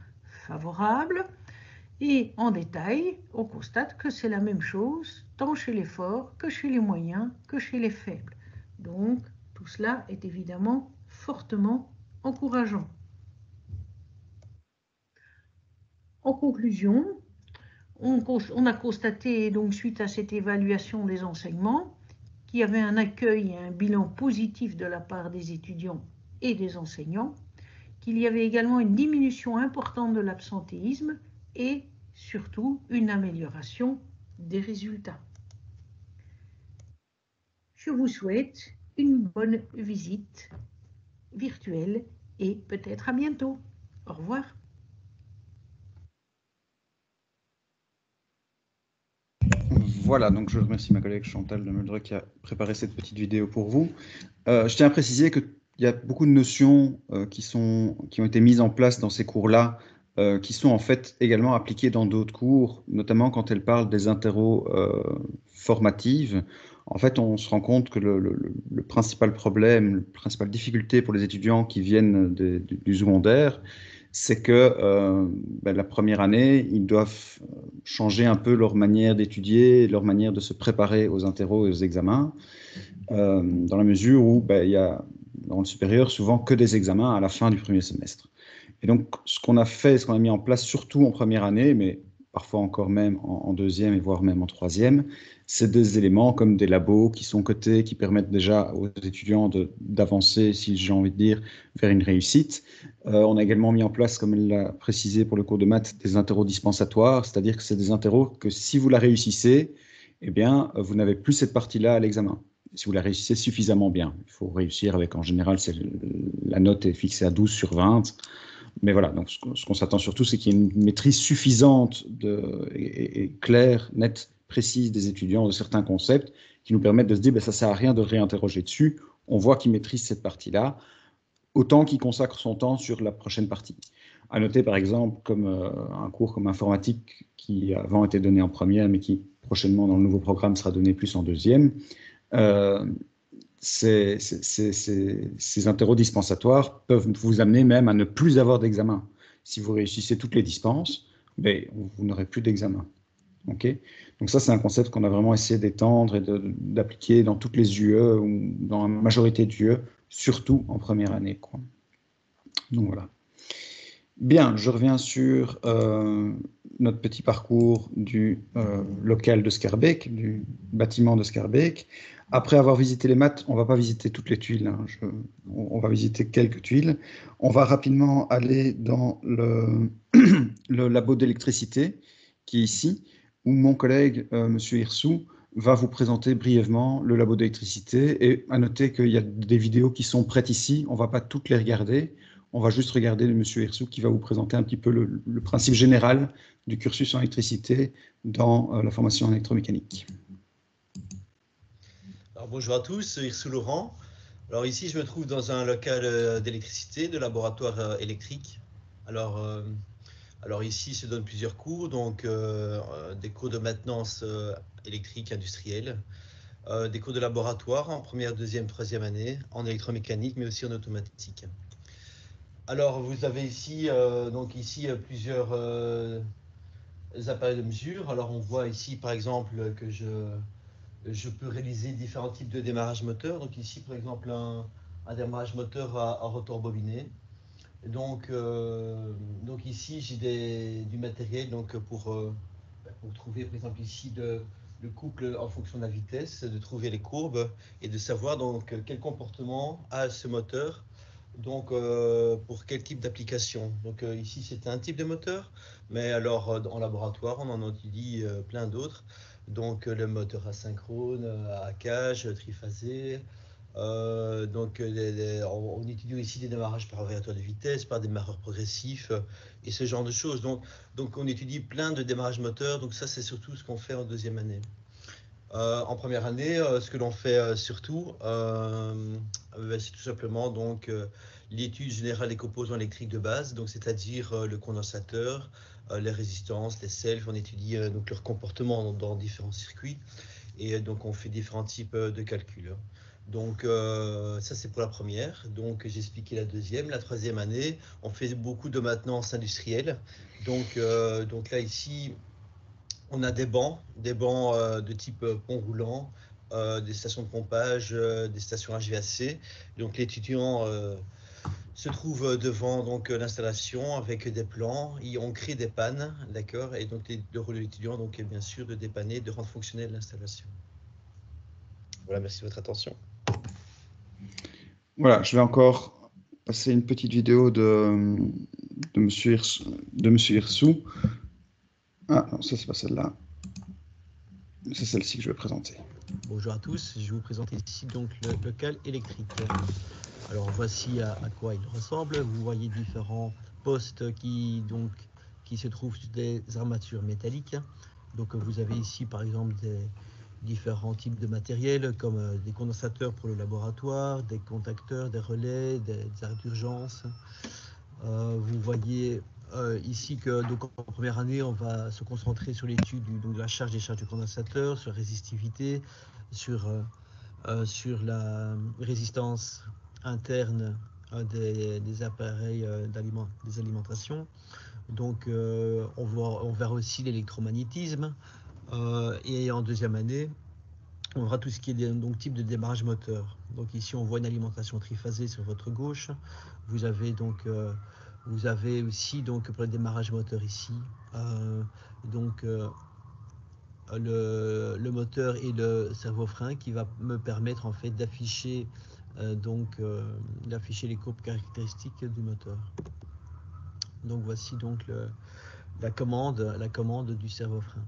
E: favorable. Et en détail, on constate que c'est la même chose, tant chez les forts que chez les moyens, que chez les faibles. Donc, tout cela est évidemment fortement encourageant. En conclusion, on a constaté, donc, suite à cette évaluation des enseignements, qu'il y avait un accueil et un bilan positif de la part des étudiants et des enseignants, qu'il y avait également une diminution importante de l'absentéisme et surtout une amélioration des résultats. Je vous souhaite une bonne visite virtuelle et peut-être à bientôt. Au revoir.
A: Voilà, donc je remercie ma collègue Chantal de Muldre qui a préparé cette petite vidéo pour vous. Je tiens à préciser qu'il y a beaucoup de notions qui ont été mises en place dans ces cours-là, qui sont en fait également appliquées dans d'autres cours, notamment quand elles parlent des interros formatives. En fait, on se rend compte que le principal problème, la principale difficulté pour les étudiants qui viennent du secondaire, c'est que la première année, ils doivent changer un peu leur manière d'étudier, leur manière de se préparer aux interros et aux examens, dans la mesure où il y a dans le supérieur souvent que des examens à la fin du premier semestre. Et donc, ce qu'on a mis en place surtout en première année, mais parfois encore même en deuxième et voire même en troisième, c'est des éléments comme des labos qui sont cotés, qui permettent déjà aux étudiants d'avancer, si j'ai envie de dire, vers une réussite. On a également mis en place, comme elle l'a précisé pour le cours de maths, des interros dispensatoires, c'est-à-dire que c'est des interros que si vous la réussissez, eh bien, vous n'avez plus cette partie-là à l'examen. Si vous la réussissez suffisamment bien. Il faut réussir avec, en général, la note est fixée à 12 sur 20. Mais voilà, donc ce qu'on s'attend surtout, c'est qu'il y ait une maîtrise suffisante et claire, nette, précise des étudiants de certains concepts qui nous permettent de se dire, ça ne sert à rien de réinterroger dessus. On voit qu'ils maîtrisent cette partie-là, autant qu'il consacre son temps sur la prochaine partie. À noter, par exemple, comme un cours comme informatique qui avant était donné en première, mais qui prochainement, dans le nouveau programme, sera donné plus en deuxième. Ces interros dispensatoires peuvent vous amener même à ne plus avoir d'examen. Si vous réussissez toutes les dispenses, vous n'aurez plus d'examen. Okay, donc ça, c'est un concept qu'on a vraiment essayé d'étendre et d'appliquer dans toutes les UE, ou dans la majorité d'UE, surtout en première année, quoi. Donc voilà. Bien, je reviens sur notre petit parcours du local de Schaerbeek, du bâtiment de Schaerbeek. Après avoir visité les maths, on ne va pas visiter toutes les tuiles, hein, on va visiter quelques tuiles. On va rapidement aller dans le labo d'électricité, qui est ici, où mon collègue, M. Hirsou, va vous présenter brièvement le labo d'électricité. Et à noter qu'il y a des vidéos qui sont prêtes ici, on ne va pas toutes les regarder. On va juste regarder M. Hirsou qui va vous présenter un petit peu le principe général du cursus en électricité dans la formation en électromécanique.
F: Alors, bonjour à tous, Hirsou Laurent. Alors ici, je me trouve dans un local d'électricité, de laboratoire électrique. Alors ici, se donnent plusieurs cours, donc des cours de maintenance électrique industrielle, des cours de laboratoire en première, deuxième, troisième année, en électromécanique, mais aussi en automatique. Alors, vous avez ici, plusieurs appareils de mesure. Alors, on voit ici, par exemple, que je peux réaliser différents types de démarrage moteur. Donc ici, par exemple, un démarrage moteur à rotor bobiné. Donc ici, j'ai du matériel pour trouver, par exemple, ici le couple en fonction de la vitesse, de trouver les courbes et de savoir donc quel comportement a ce moteur. Donc, pour quel type d'application? Donc, ici, c'est un type de moteur, mais alors, en laboratoire, on en utilise plein d'autres. Donc, le moteur asynchrone, à cage, triphasé, On étudie ici des démarrages par variateur de vitesse, par démarreur progressif et ce genre de choses. Donc on étudie plein de démarrages moteurs. Donc ça, c'est surtout ce qu'on fait en deuxième année. En première année, ce que l'on fait surtout, c'est tout simplement donc l'étude générale des composants électriques de base, donc c'est-à-dire le condensateur, les résistances, les selfs. On étudie donc leur comportement dans différents circuits et donc on fait différents types de calculs. Donc ça c'est pour la première. Donc j'ai expliqué la deuxième. La troisième année, on fait beaucoup de maintenance industrielle. Donc là ici, on a des bancs de type pont roulant, des stations de pompage, des stations HVAC. Donc l'étudiant se trouve devant donc l'installation avec des plans. On crée des pannes, d'accord. Et donc le rôle de l'étudiant donc est bien sûr de dépanner, de rendre fonctionnelle l'installation. Voilà, merci de votre attention.
A: Voilà, je vais encore passer une petite vidéo de Monsieur Hirsou. Ah non, ça c'est pas celle-là. C'est celle-ci que je vais présenter.
G: Bonjour à tous, je vais vous présenter ici donc le local électrique. Alors voici à quoi il ressemble. Vous voyez différents postes qui se trouvent sur des armatures métalliques. Donc vous avez ici par exemple des différents types de matériel comme des condensateurs pour le laboratoire, des contacteurs, des relais, des arrêts d'urgence. Vous voyez ici que donc, en première année, on va se concentrer sur l'étude de la charge des charges du condensateur, sur la résistivité, sur la résistance interne des appareils des alimentations. Donc on verra aussi l'électromagnétisme. Et en deuxième année, on verra tout ce qui est donc type de démarrage moteur. Donc ici on voit une alimentation triphasée sur votre gauche. Vous avez aussi donc pour le démarrage moteur ici le moteur et le servo-frein qui va me permettre en fait d'afficher les courbes caractéristiques du moteur. Donc voici donc la commande du servo-frein.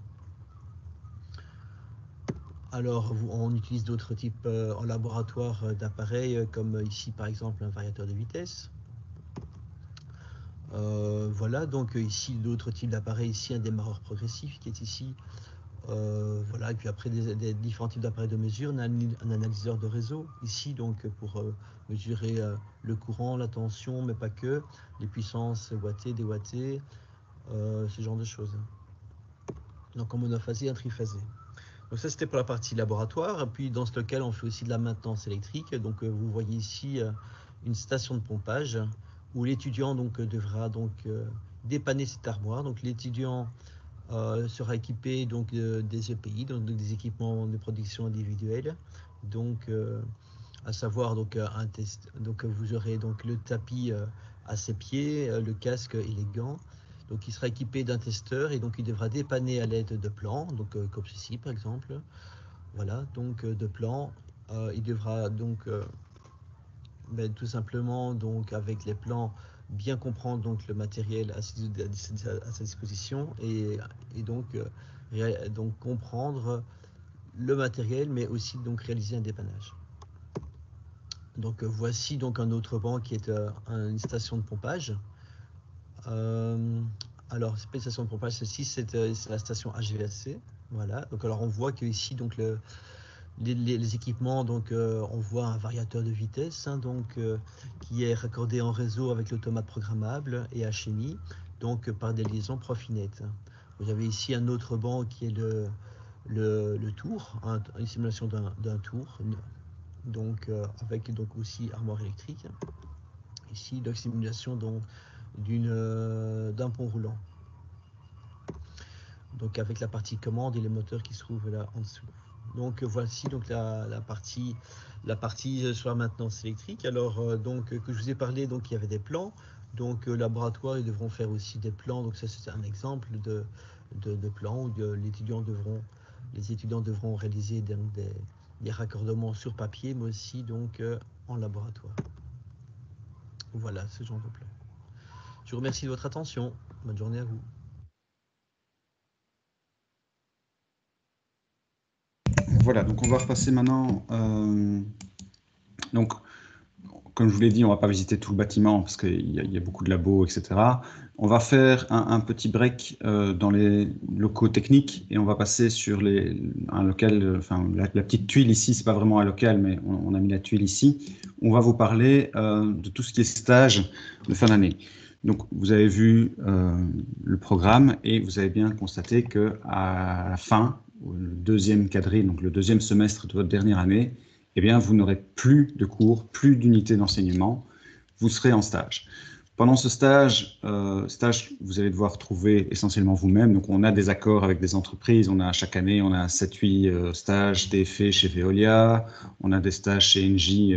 G: Alors on utilise d'autres types en laboratoire d'appareils comme ici par exemple un variateur de vitesse. Voilà, donc ici d'autres types d'appareils, ici un démarreur progressif qui est ici. Voilà, et puis après des différents types d'appareils de mesure, on a un analyseur de réseau ici donc pour mesurer le courant, la tension, mais pas que, les puissances wattées, déwattées, ce genre de choses. Donc en monophasé, un triphasé. Donc ça c'était pour la partie laboratoire, et puis dans ce local on fait aussi de la maintenance électrique. Donc vous voyez ici une station de pompage où l'étudiant devra dépanner cette armoire. Donc l'étudiant sera équipé des EPI, donc des équipements de production individuelle. Donc à savoir un test. Donc vous aurez donc le tapis à ses pieds, le casque et les gants. Donc il sera équipé d'un testeur et donc il devra dépanner à l'aide de plans, donc comme ceci par exemple. Voilà, donc de plans. Il devra tout simplement avec les plans bien comprendre le matériel à sa disposition et comprendre le matériel, mais aussi réaliser un dépannage. Donc voici un autre banc qui est une station de pompage. Alors c'est pas une station de pompage, celle-ci c'est la station HVAC. Voilà. Donc alors on voit que ici les équipements, on voit un variateur de vitesse qui est raccordé en réseau avec l'automate programmable et HMI, par des liaisons Profinet. Vous avez ici un autre banc qui est le tour, une simulation d'un tour, avec aussi armoire électrique. Ici la simulation d'un pont roulant. Donc avec la partie commande et les moteurs qui se trouvent là en dessous. Donc voici la partie sur la maintenance électrique. Alors que je vous ai parlé, il y avait des plans. Donc laboratoire, ils devront faire aussi des plans. Donc ça c'est un exemple de plan où les étudiants devront réaliser des raccordements sur papier, mais aussi en laboratoire. Voilà ce genre de plan. Je vous remercie de votre attention. Bonne journée à vous.
A: Voilà, donc on va repasser maintenant Donc, comme je vous l'ai dit, on ne va pas visiter tout le bâtiment parce qu'il y a beaucoup de labos, etc. On va faire un petit break dans les locaux techniques et on va passer sur un local, enfin la petite tuile ici, c'est pas vraiment un local, mais on a mis la tuile ici. On va vous parler de tout ce qui est stage de fin d'année. Donc, vous avez vu le programme et vous avez bien constaté qu'à la fin, le deuxième quadrille, donc le deuxième semestre de votre dernière année, eh bien, vous n'aurez plus de cours, plus d'unités d'enseignement, vous serez en stage. Pendant ce stage, vous allez devoir trouver essentiellement vous-même. Donc, on a des accords avec des entreprises. Chaque année, on a 7-8 stages TFE chez Veolia. On a des stages chez Engie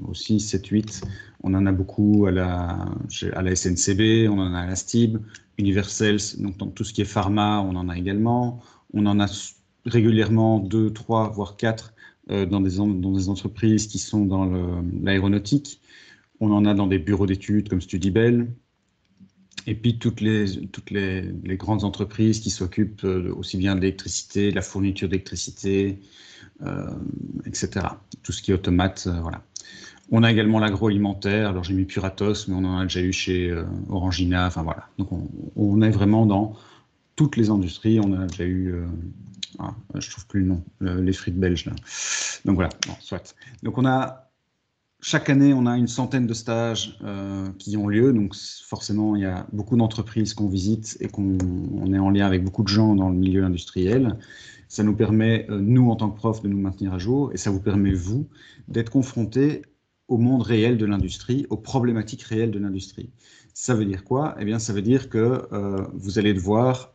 A: aussi, 7-8. On en a beaucoup à la SNCB, on en a à la STIB, Universels, donc dans tout ce qui est pharma, on en a également. On en a régulièrement 2, 3, voire 4 dans des entreprises qui sont dans l'aéronautique. On en a dans des bureaux d'études comme Studibel. Et puis toutes les grandes entreprises qui s'occupent aussi bien de l'électricité, de la fourniture d'électricité, etc. Tout ce qui est automate, voilà. On a également l'agroalimentaire. Alors j'ai mis Puratos, mais on en a déjà eu chez Orangina. Enfin voilà. Donc on est vraiment dans toutes les industries. On a déjà eu, je trouve plus le nom, les frites belges là. Donc voilà, bon, soit. Donc chaque année, on a une centaine de stages qui ont lieu. Donc forcément, il y a beaucoup d'entreprises qu'on visite et qu'on est en lien avec beaucoup de gens dans le milieu industriel. Ça nous permet, nous en tant que profs, de nous maintenir à jour et ça vous permet, vous, d'être confrontés au monde réel de l'industrie, aux problématiques réelles de l'industrie. Ça veut dire quoi? Eh bien, ça veut dire que vous allez devoir,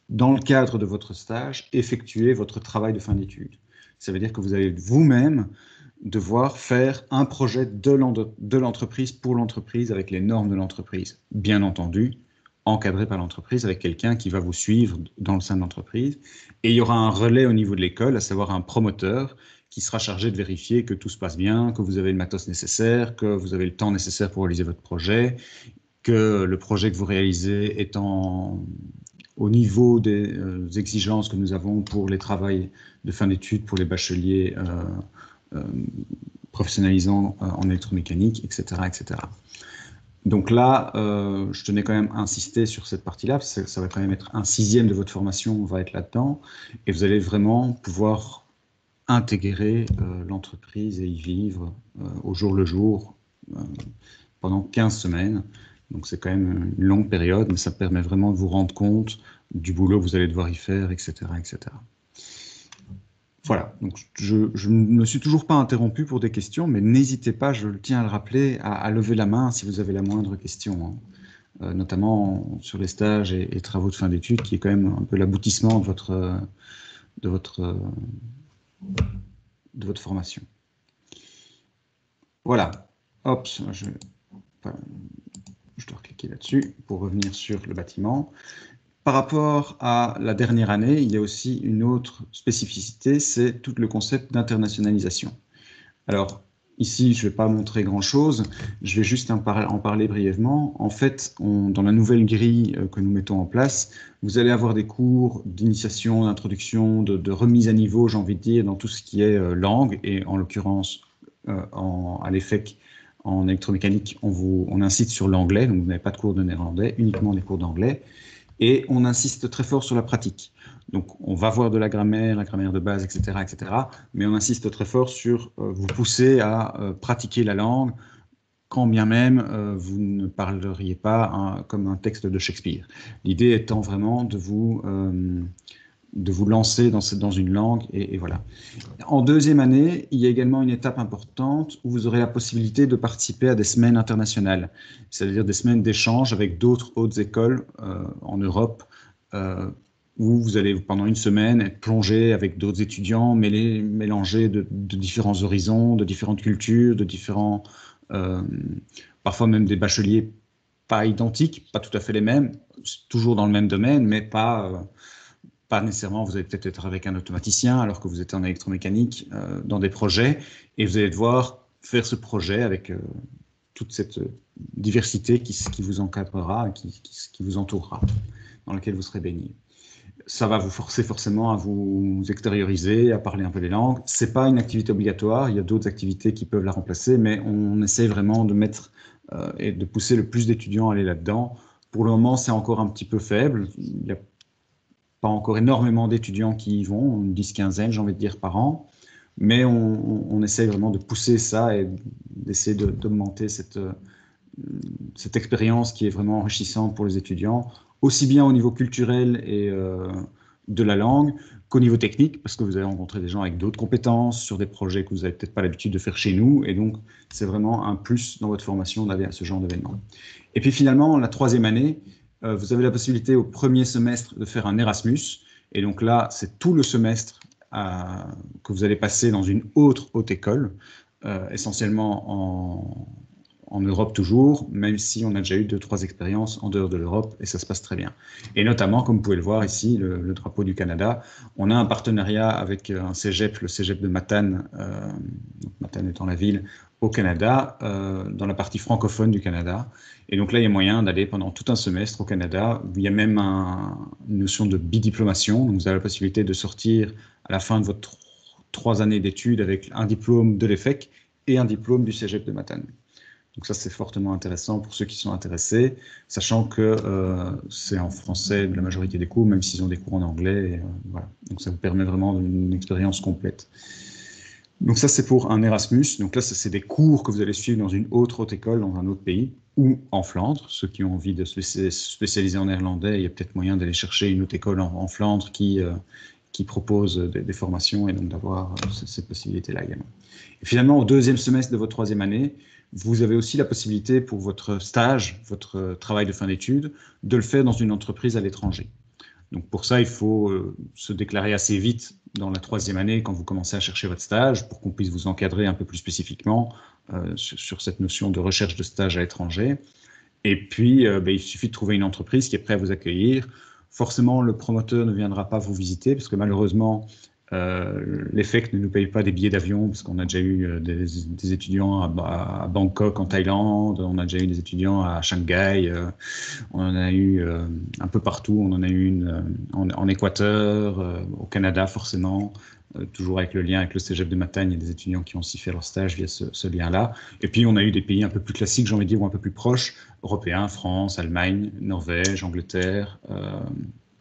A: dans le cadre de votre stage, effectuer votre travail de fin d'études. Ça veut dire que vous allez vous-même devoir faire un projet de l'entreprise pour l'entreprise avec les normes de l'entreprise. Bien entendu, encadré par l'entreprise avec quelqu'un qui va vous suivre dans le sein de l'entreprise. Et il y aura un relais au niveau de l'école, à savoir un promoteur qui sera chargé de vérifier que tout se passe bien, que vous avez le matos nécessaire, que vous avez le temps nécessaire pour réaliser votre projet, que le projet que vous réalisez est au niveau des exigences que nous avons pour les travaux de fin d'études, pour les bacheliers professionnalisants en électromécanique, etc., etc. Donc là, je tenais quand même à insister sur cette partie-là, parce que ça va quand même être un 6e de votre formation, on va être là-dedans, et vous allez vraiment pouvoir intégrer l'entreprise et y vivre au jour le jour pendant 15 semaines. Donc c'est quand même une longue période, mais ça permet vraiment de vous rendre compte du boulot que vous allez devoir y faire, etc., etc. Voilà, donc je ne me suis toujours pas interrompu pour des questions, mais n'hésitez pas, je le tiens à le rappeler, à lever la main si vous avez la moindre question, hein. Notamment sur les stages et travaux de fin d'études, qui est quand même un peu l'aboutissement de votre formation. Voilà, hop, je dois cliquer là-dessus pour revenir sur le bâtiment. Par rapport à la dernière année, il y a aussi une autre spécificité, c'est tout le concept d'internationalisation. Alors, ici, je ne vais pas montrer grand-chose, je vais juste en parler brièvement. En fait, dans la nouvelle grille que nous mettons en place, vous allez avoir des cours d'initiation, d'introduction, de remise à niveau, j'ai envie de dire, dans tout ce qui est langue, et en l'occurrence, à l'EFEC, en électromécanique, on incite sur l'anglais, donc vous n'avez pas de cours de néerlandais, uniquement des cours d'anglais. Et on insiste très fort sur la pratique. Donc, on va voir de la grammaire de base, etc., etc. Mais on insiste très fort sur vous pousser à pratiquer la langue, quand bien même vous ne parleriez pas comme un texte de Shakespeare. L'idée étant vraiment de vous lancer dans une langue, et voilà. En deuxième année, il y a également une étape importante où vous aurez la possibilité de participer à des semaines internationales, c'est-à-dire des semaines d'échange avec d'autres hautes écoles en Europe, où vous allez pendant une semaine être plongé avec d'autres étudiants, mélangés de différents horizons, de différentes cultures, de différents, parfois même des bacheliers pas identiques, pas tout à fait les mêmes, toujours dans le même domaine, mais pas nécessairement, vous allez peut-être être avec un automaticien alors que vous êtes en électromécanique dans des projets, et vous allez devoir faire ce projet avec toute cette diversité qui vous encadrera, qui vous entourera, dans laquelle vous serez baigné. Ça va vous forcer forcément à vous extérioriser, à parler un peu les langues. Ce n'est pas une activité obligatoire, il y a d'autres activités qui peuvent la remplacer, mais on essaye vraiment de mettre et de pousser le plus d'étudiants à aller là-dedans. Pour le moment, c'est encore un petit peu faible. Il n'y a pas encore énormément d'étudiants qui y vont, une 10-15aine, j'ai envie de dire, par an. Mais on essaye vraiment de pousser ça et d'essayer d'augmenter cette expérience qui est vraiment enrichissante pour les étudiants, aussi bien au niveau culturel et de la langue qu'au niveau technique, parce que vous allez rencontrer des gens avec d'autres compétences sur des projets que vous n'avez peut-être pas l'habitude de faire chez nous, et donc c'est vraiment un plus dans votre formation d'aller à ce genre d'événement. Et puis finalement, la 3e année, vous avez la possibilité au 1er semestre de faire un Erasmus, et donc là, c'est tout le semestre que vous allez passer dans une autre haute école, essentiellement en Europe toujours, même si on a déjà eu 2-3 expériences en dehors de l'Europe et ça se passe très bien. Et notamment, comme vous pouvez le voir ici, le drapeau du Canada, on a un partenariat avec un cégep, le cégep de Matane, donc Matane étant la ville, au Canada, dans la partie francophone du Canada. Et donc là, il y a moyen d'aller pendant tout un semestre au Canada. Il y a même une notion de bidiplomation, donc vous avez la possibilité de sortir à la fin de votre 3 années d'études avec un diplôme de l'EFEC et un diplôme du cégep de Matane. Donc ça, c'est fortement intéressant pour ceux qui sont intéressés, sachant que c'est en français de la majorité des cours, même s'ils ont des cours en anglais. Et, voilà. Donc ça vous permet vraiment une expérience complète. Donc ça, c'est pour un Erasmus. Donc là, c'est des cours que vous allez suivre dans une haute école, dans un autre pays, ou en Flandre. Ceux qui ont envie de se spécialiser en néerlandais, il y a peut-être moyen d'aller chercher une haute école en Flandre qui propose des formations et donc d'avoir cette possibilité-là également. Et finalement, au 2e semestre de votre 3e année, vous avez aussi la possibilité pour votre stage, votre travail de fin d'études, de le faire dans une entreprise à l'étranger. Donc pour ça, il faut se déclarer assez vite dans la 3e année quand vous commencez à chercher votre stage pour qu'on puisse vous encadrer un peu plus spécifiquement sur cette notion de recherche de stage à l'étranger. Et puis, il suffit de trouver une entreprise qui est prête à vous accueillir. Forcément, le promoteur ne viendra pas vous visiter parce que malheureusement, l'EFEC ne nous paye pas des billets d'avion parce qu'on a déjà eu des étudiants à Bangkok en Thaïlande, on a déjà eu des étudiants à Shanghai, on en a eu un peu partout, on en a eu une en Équateur, au Canada forcément, toujours avec le lien avec le cégep de Matane, il y a des étudiants qui ont aussi fait leur stage via ce lien-là. Et puis on a eu des pays un peu plus classiques, j'ai envie de dire, ou un peu plus proches, européens, France, Allemagne, Norvège, Angleterre,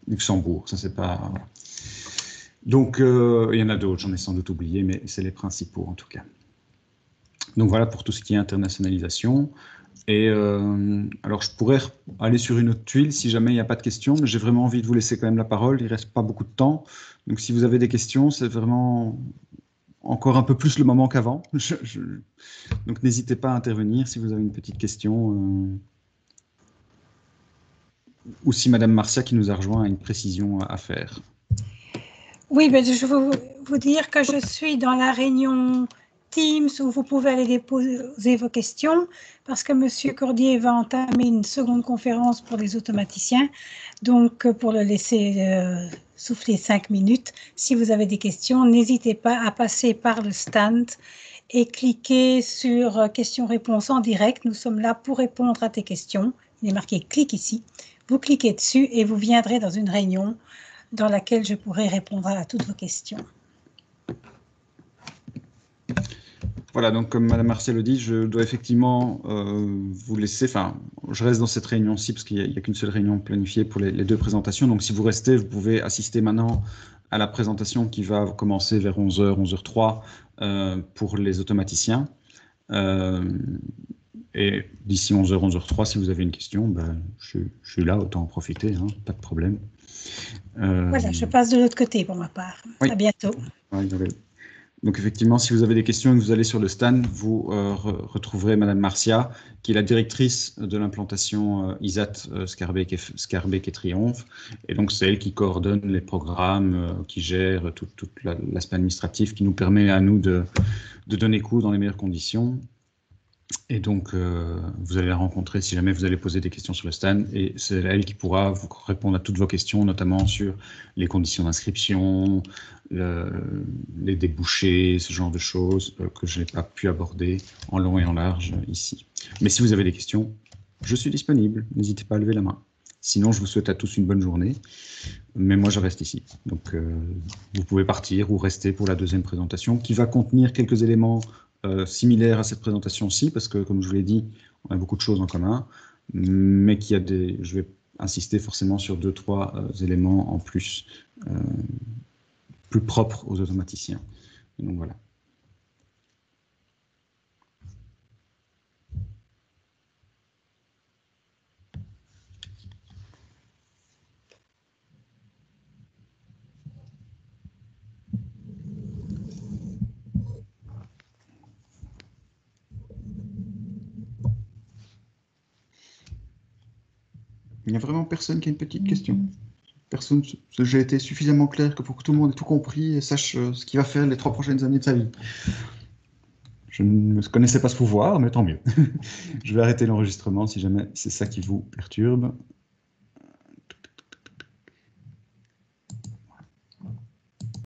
A: Luxembourg, ça c'est pas... Donc, il y en a d'autres, j'en ai sans doute oublié, mais c'est les principaux en tout cas. Donc voilà pour tout ce qui est internationalisation. Et alors, je pourrais aller sur une autre tuile si jamais il n'y a pas de questions, mais j'ai vraiment envie de vous laisser quand même la parole, il ne reste pas beaucoup de temps. Donc si vous avez des questions, c'est vraiment encore un peu plus le moment qu'avant. Donc n'hésitez pas à intervenir si vous avez une petite question. Ou si Madame Marcia qui nous a rejoint a une précision à faire.
H: Oui, ben je veux vous dire que je suis dans la réunion Teams où vous pouvez aller déposer vos questions parce que M. Cordier va entamer une seconde conférence pour les automaticiens. Donc, pour le laisser souffler 5 minutes, si vous avez des questions, n'hésitez pas à passer par le stand et cliquer sur questions-réponses en direct. Nous sommes là pour répondre à tes questions. Il est marqué « Clique » ici. Vous cliquez dessus et vous viendrez dans une réunion dans laquelle je pourrai répondre à toutes vos questions.
A: Voilà, donc comme Madame Martial le dit, je dois effectivement vous laisser, enfin, je reste dans cette réunion-ci parce qu'il n'y a qu'une seule réunion planifiée pour les 2 présentations. Donc si vous restez, vous pouvez assister maintenant à la présentation qui va commencer vers 11h, 11h03 pour les automaticiens. Et d'ici 11h, 11h03, si vous avez une question, ben, je suis là, autant en profiter, hein, pas de problème.
H: Voilà, je passe de l'autre côté pour ma part. Oui. À bientôt.
A: Oui, donc effectivement, si vous avez des questions et que vous allez sur le stand, vous retrouverez Madame Marcia, qui est la directrice de l'implantation ISAT Scarbeck et Triomphe. Et donc c'est elle qui coordonne les programmes, qui gère tout l'aspect administratif, qui nous permet à nous de donner cours dans les meilleures conditions. Et donc, vous allez la rencontrer si jamais vous allez poser des questions sur le stand. Et c'est elle qui pourra vous répondre à toutes vos questions, notamment sur les conditions d'inscription, les débouchés, ce genre de choses que je n'ai pas pu aborder en long et en large ici. Mais si vous avez des questions, je suis disponible. N'hésitez pas à lever la main. Sinon, je vous souhaite à tous une bonne journée. Mais moi, je reste ici. Donc, vous pouvez partir ou rester pour la deuxième présentation qui va contenir quelques éléments similaire à cette présentation-ci, parce que, comme je vous l'ai dit, on a beaucoup de choses en commun, mais qu'il y a des... Je vais insister forcément sur 2-3 éléments en plus, plus propres aux automaticiens. Et donc, voilà. Il n'y a vraiment personne qui a une petite question? Personne, j'ai été suffisamment clair pour que tout le monde ait tout compris et sache ce qu'il va faire les 3 prochaines années de sa vie. Je ne connaissais pas ce pouvoir, mais tant mieux. Je vais arrêter l'enregistrement si jamais c'est ça qui vous perturbe.